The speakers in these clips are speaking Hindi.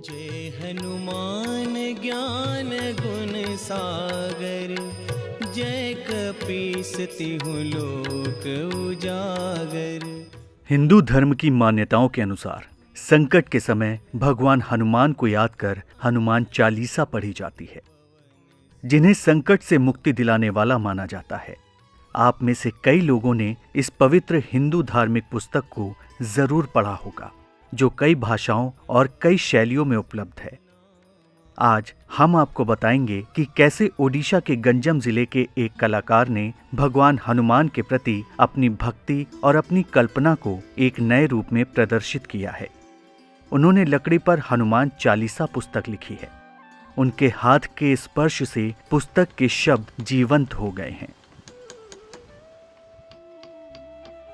जय हनुमान ज्ञान गुण सागर, जय कपीस तिहु लोक उजागर। हिंदू धर्म की मान्यताओं के अनुसार संकट के समय भगवान हनुमान को याद कर हनुमान चालीसा पढ़ी जाती है, जिन्हें संकट से मुक्ति दिलाने वाला माना जाता है। आप में से कई लोगों ने इस पवित्र हिंदू धार्मिक पुस्तक को जरूर पढ़ा होगा, जो कई भाषाओं और कई शैलियों में उपलब्ध है। आज हम आपको बताएंगे कि कैसे ओडिशा के गंजम जिले के एक कलाकार ने भगवान हनुमान के प्रति अपनी भक्ति और अपनी कल्पना को एक नए रूप में प्रदर्शित किया है। उन्होंने लकड़ी पर हनुमान चालीसा पुस्तक लिखी है। उनके हाथ के स्पर्श से पुस्तक के शब्द जीवंत हो गए हैं।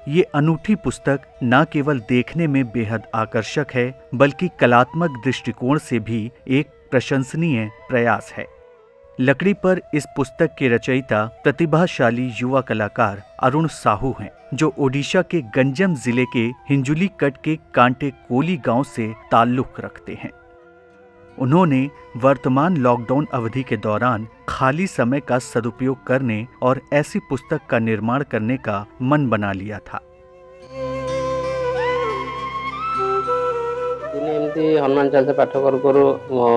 ये अनूठी पुस्तक न केवल देखने में बेहद आकर्षक है, बल्कि कलात्मक दृष्टिकोण से भी एक प्रशंसनीय प्रयास है। लकड़ी पर इस पुस्तक के रचयिता प्रतिभाशाली युवा कलाकार अरुण साहू हैं, जो ओडिशा के गंजम जिले के हिंजुली कट के कांटे कोली गांव से ताल्लुक रखते हैं। उन्होंने वर्तमान लॉकडाउन अवधि के दौरान खाली समय का सदुपयोग करने और ऐसी पुस्तक का निर्माण करने का मन बना लिया था। हनुमान चालीसा पाठ करू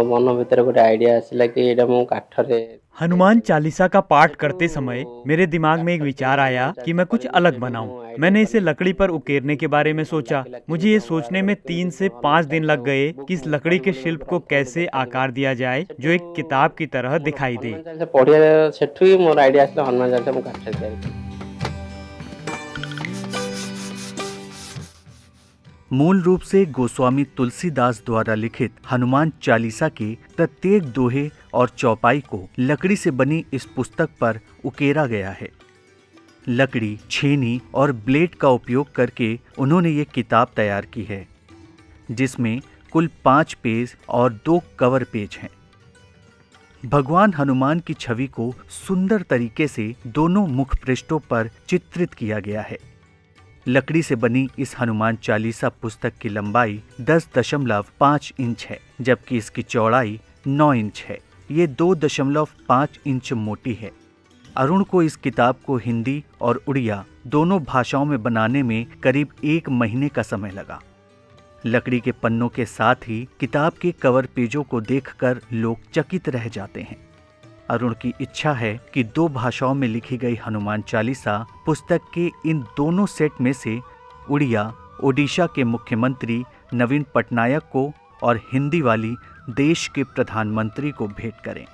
मन भीतर गोटे आइडिया आसिला कि एटा मो काठरे हनुमान चालीसा का पाठ करते समय मेरे दिमाग में एक विचार आया कि मैं कुछ अलग बनाऊं। मैंने इसे लकड़ी पर उकेरने के बारे में सोचा। मुझे ये सोचने में 3 से 5 दिन लग गए कि इस लकड़ी के शिल्प को कैसे आकार दिया जाए जो एक किताब की तरह दिखाई दे। पढ़िया सेठु ही मोर आइडिया आसिला हनुमान चालीसा मो काठरे तैयारी। मूल रूप से गोस्वामी तुलसीदास द्वारा लिखित हनुमान चालीसा के प्रत्येक दोहे और चौपाई को लकड़ी से बनी इस पुस्तक पर उकेरा गया है। लकड़ी, छेनी और ब्लेड का उपयोग करके उन्होंने ये किताब तैयार की है, जिसमें कुल 5 पेज और 2 कवर पेज हैं। भगवान हनुमान की छवि को सुंदर तरीके से दोनों मुख पृष्ठों पर चित्रित किया गया है। लकड़ी से बनी इस हनुमान चालीसा पुस्तक की लंबाई 10.5 इंच है, जबकि इसकी चौड़ाई 9 इंच है। ये 2.5 इंच मोटी है। अरुण को इस किताब को हिंदी और उड़िया दोनों भाषाओं में बनाने में करीब 1 महीने का समय लगा। लकड़ी के पन्नों के साथ ही किताब के कवर पेजों को देखकर लोग चकित रह जाते हैं। अरुण की इच्छा है कि 2 भाषाओं में लिखी गई हनुमान चालीसा पुस्तक के इन दोनों सेट में से उड़िया ओडिशा के मुख्यमंत्री नवीन पटनायक को और हिंदी वाली देश के प्रधानमंत्री को भेंट करें।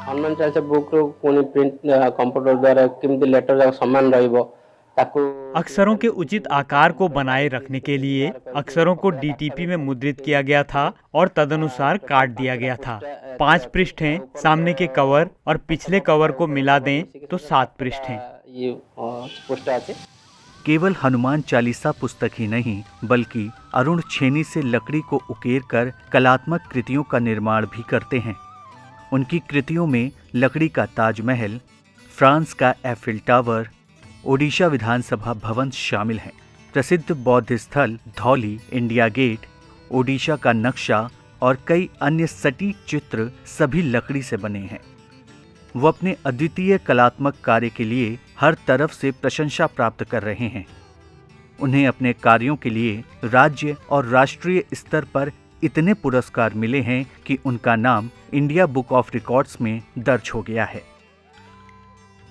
हनुमान चालीसा बुक रो कोनी प्रिंट कंप्यूटर द्वारा केमती लेटर जाक समान रहइबो। अक्षरों के उचित आकार को बनाए रखने के लिए अक्षरों को डीटीपी में मुद्रित किया गया था और तदनुसार काट दिया गया था। 5 पृष्ठ हैं। सामने के कवर और पिछले कवर को मिला दें तो 7 पृष्ठ हैं। केवल हनुमान चालीसा पुस्तक ही नहीं, बल्कि अरुण छेनी से लकड़ी को उकेर कर कलात्मक कृतियों का निर्माण भी करते हैं। उनकी कृतियों में लकड़ी का ताजमहल, फ्रांस का एफिल टावर, ओडिशा विधानसभा भवन शामिल हैं। प्रसिद्ध बौद्ध स्थल धौली, इंडिया गेट, ओडिशा का नक्शा और कई अन्य सटीक चित्र सभी लकड़ी से बने हैं। वो अपने अद्वितीय कलात्मक कार्य के लिए हर तरफ से प्रशंसा प्राप्त कर रहे हैं। उन्हें अपने कार्यों के लिए राज्य और राष्ट्रीय स्तर पर इतने पुरस्कार मिले हैं कि उनका नाम इंडिया बुक ऑफ रिकॉर्ड्स में दर्ज हो गया है।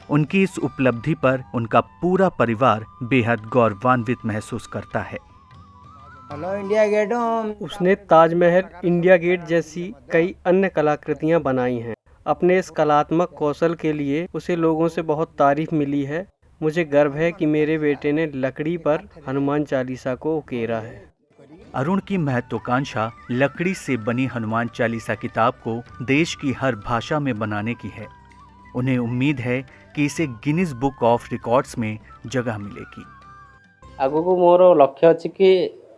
उनकी इस उपलब्धि पर उनका पूरा परिवार बेहद गौरवान्वित महसूस करता है। Hello India gate. उसने ताजमहल, इंडिया गेट जैसी कई अन्य कलाकृतियां बनाई हैं। अपने इस कलात्मक कौशल के लिए उसे लोगों से बहुत तारीफ मिली है। मुझे गर्व है कि मेरे बेटे ने लकड़ी पर हनुमान चालीसा को उकेरा है। अरुण की महत्वाकांक्षा लकड़ी से बनी हनुमान चालीसा किताब को देश की हर भाषा में बनाने की है। उन्हें उम्मीद है कि इसे गिनीज बुक ऑफ रिकॉर्ड्स में जगह मिलेगी। आगो को मोर लक्ष्य अछि कि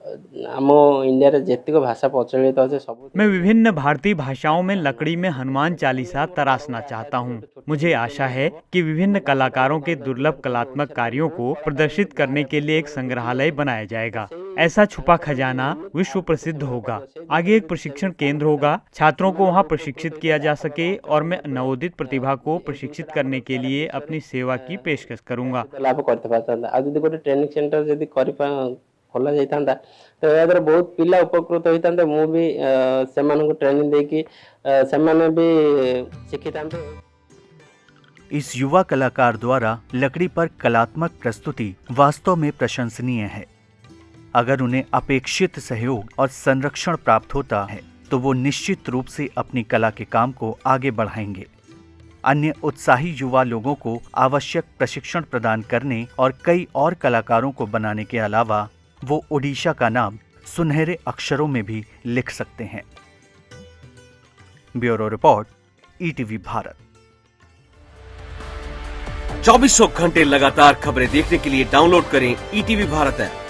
आम इंडिया रे जेतिक भाषा प्रचलित अच्छे सब मैं विभिन्न भारतीय भाषाओं में लकड़ी में हनुमान चालीसा तराशना चाहता हूँ। मुझे आशा है कि विभिन्न कलाकारों के दुर्लभ कलात्मक कार्यों को प्रदर्शित करने के लिए एक संग्रहालय बनाया जाएगा। ऐसा छुपा खजाना विश्व प्रसिद्ध होगा। आगे एक प्रशिक्षण केंद्र होगा, छात्रों को वहाँ प्रशिक्षित किया जा सके और मैं नवोदित प्रतिभा को प्रशिक्षित करने के लिए अपनी सेवा की पेशकश करूंगा। लाभ करते पारता आ जदि गोटे ट्रेनिंग सेंटर जदि खोला जाता तो या द्वारा बहुत पिला उपकृत होता मु भी से ट्रेनिंग देकी से भी शिखिता। इस युवा कलाकार द्वारा लकड़ी पर कलात्मक प्रस्तुति वास्तव में प्रशंसनीय है। अगर उन्हें अपेक्षित सहयोग और संरक्षण प्राप्त होता है तो वो निश्चित रूप से अपनी कला के काम को आगे बढ़ाएंगे। अन्य उत्साही युवा लोगों को आवश्यक प्रशिक्षण प्रदान करने और कई और कलाकारों को बनाने के अलावा वो ओडिशा का नाम सुनहरे अक्षरों में भी लिख सकते हैं। Bureau report, ETV Bharat. 2400 घंटे लगातार खबरें देखने के लिए डाउनलोड करें ईटीवी भारत ऐप।